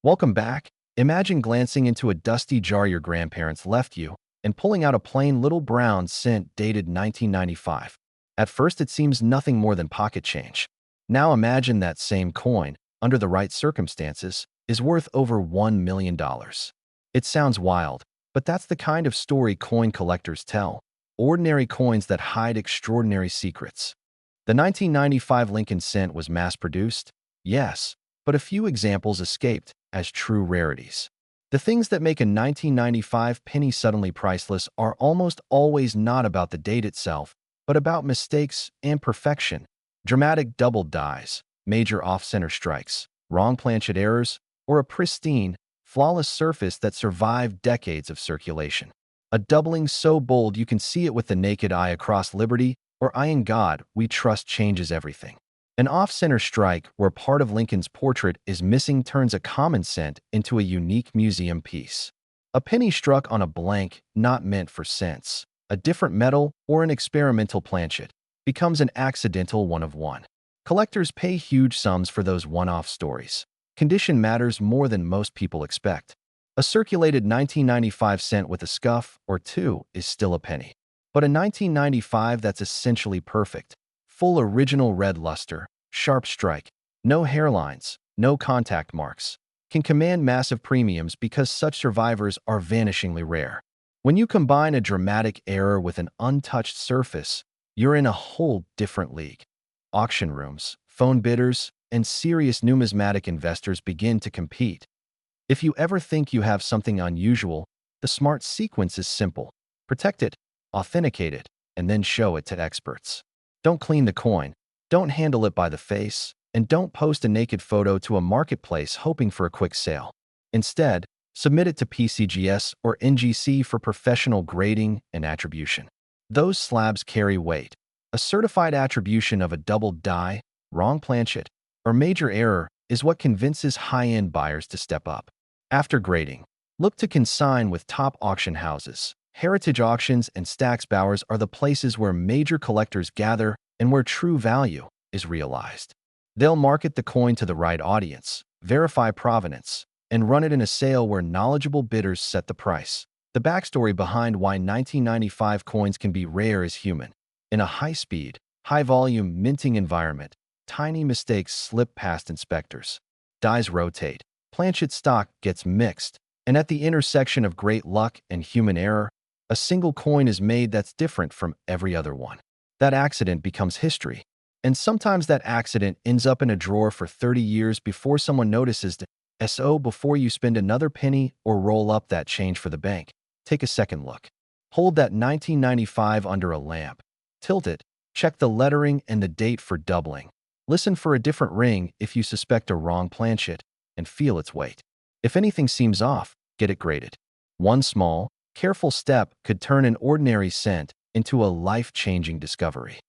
Welcome back. Imagine glancing into a dusty jar your grandparents left you and pulling out a plain little brown cent dated 1995. At first, it seems nothing more than pocket change. Now imagine that same coin, under the right circumstances, is worth over $1 million. It sounds wild, but that's the kind of story coin collectors tell. Ordinary coins that hide extraordinary secrets. The 1995 Lincoln cent was mass-produced, yes, but a few examples escaped as true rarities. The things that make a 1995 penny suddenly priceless are almost always not about the date itself, but about mistakes and perfection. Dramatic doubled dies, major off-center strikes, wrong planchet errors, or a pristine, flawless surface that survived decades of circulation. A doubling so bold you can see it with the naked eye across Liberty, or I in God we trust changes everything. An off-center strike where part of Lincoln's portrait is missing turns a common cent into a unique museum piece. A penny struck on a blank not meant for cents, a different metal, or an experimental planchet, becomes an accidental one of one. Collectors pay huge sums for those one-off stories. Condition matters more than most people expect. A circulated 1995 cent with a scuff or two is still a penny. But a 1995 that's essentially perfect, full original red luster, sharp strike, no hairlines, no contact marks, can command massive premiums because such survivors are vanishingly rare. When you combine a dramatic error with an untouched surface, you're in a whole different league. Auction rooms, phone bidders, and serious numismatic investors begin to compete. If you ever think you have something unusual, the smart sequence is simple. Protect it, authenticate it, and then show it to experts. Don't clean the coin, don't handle it by the face, and don't post a naked photo to a marketplace hoping for a quick sale. Instead, submit it to PCGS or NGC for professional grading and attribution. Those slabs carry weight. A certified attribution of a doubled die, wrong planchet, or major error is what convinces high-end buyers to step up. After grading, look to consign with top auction houses. Heritage auctions and Stack's Bowers are the places where major collectors gather and where true value is realized. They'll market the coin to the right audience, verify provenance, and run it in a sale where knowledgeable bidders set the price. The backstory behind why 1995 coins can be rare is human. In a high-speed, high-volume minting environment, tiny mistakes slip past inspectors. Dies rotate, planchet stock gets mixed, and at the intersection of great luck and human error, a single coin is made that's different from every other one. That accident becomes history. And sometimes that accident ends up in a drawer for 30 years before someone notices it. So before you spend another penny or roll up that change for the bank, take a second look. Hold that 1995 under a lamp. Tilt it, check the lettering and the date for doubling. Listen for a different ring if you suspect a wrong planchet, and feel its weight. If anything seems off, get it graded. One small, careful step could turn an ordinary cent into a life-changing discovery.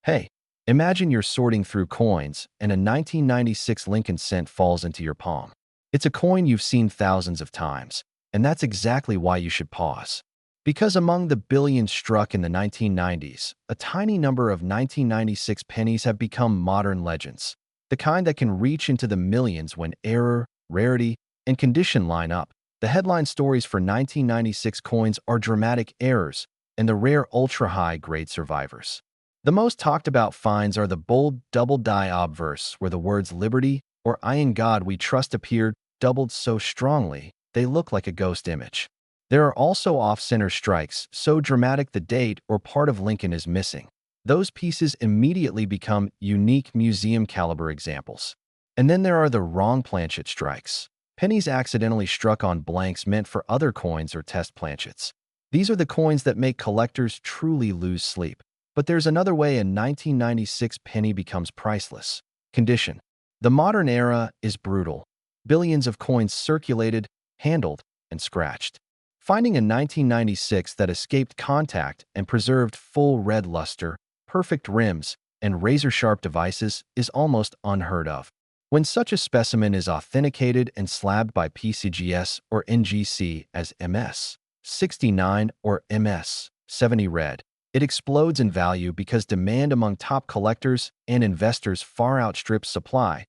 Hey, imagine you're sorting through coins and a 1996 Lincoln cent falls into your palm. It's a coin you've seen thousands of times, and that's exactly why you should pause. Because among the billions struck in the 1990s, a tiny number of 1996 pennies have become modern legends, the kind that can reach into the millions when error, rarity, and condition line up. The headline stories for 1996 coins are dramatic errors and the rare ultra-high grade survivors. The most talked about finds are the bold double die obverse where the words Liberty or I in God we trust appeared doubled so strongly they look like a ghost image. There are also off-center strikes so dramatic the date or part of Lincoln is missing. Those pieces immediately become unique museum-caliber examples. And then there are the wrong planchet strikes. Pennies accidentally struck on blanks meant for other coins or test planchets. These are the coins that make collectors truly lose sleep. But there's another way a 1996 penny becomes priceless. Condition. The modern era is brutal. Billions of coins circulated, handled, and scratched. Finding a 1996 that escaped contact and preserved full red luster, perfect rims, and razor-sharp devices is almost unheard of. When such a specimen is authenticated and slabbed by PCGS or NGC as MS-69 or MS-70 red, it explodes in value because demand among top collectors and investors far outstrips supply.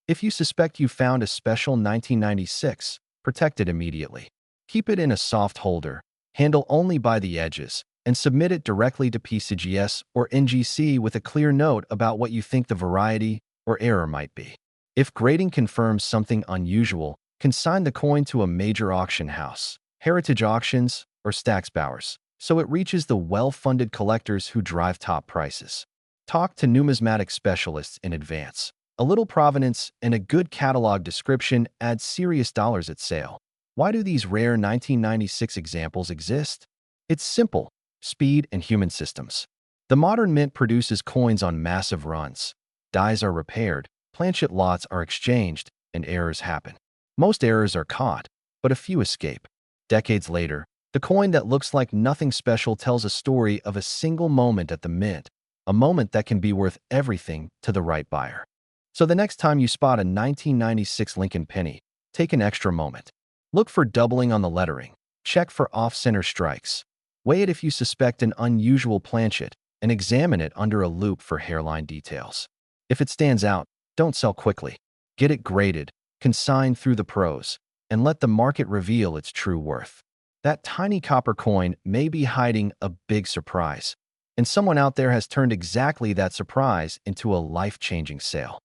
If you suspect you found a special 1996, protect it immediately. Keep it in a soft holder, handle only by the edges, and submit it directly to PCGS or NGC with a clear note about what you think the variety or error might be. If grading confirms something unusual, consign the coin to a major auction house, Heritage Auctions, or Stacksbowers, so it reaches the well-funded collectors who drive top prices. Talk to numismatic specialists in advance. A little provenance and a good catalog description add serious dollars at sale. Why do these rare 1996 examples exist? It's simple: speed and human systems. The modern mint produces coins on massive runs. Dies are repaired, planchet lots are exchanged, and errors happen. Most errors are caught, but a few escape. Decades later, the coin that looks like nothing special tells a story of a single moment at the mint, a moment that can be worth everything to the right buyer. So the next time you spot a 1996 Lincoln penny, take an extra moment. Look for doubling on the lettering. Check for off-center strikes. Weigh it if you suspect an unusual planchet, and examine it under a loupe for hairline details. If it stands out, don't sell quickly. Get it graded, consigned through the pros, and let the market reveal its true worth. That tiny copper coin may be hiding a big surprise, and someone out there has turned exactly that surprise into a life-changing sale.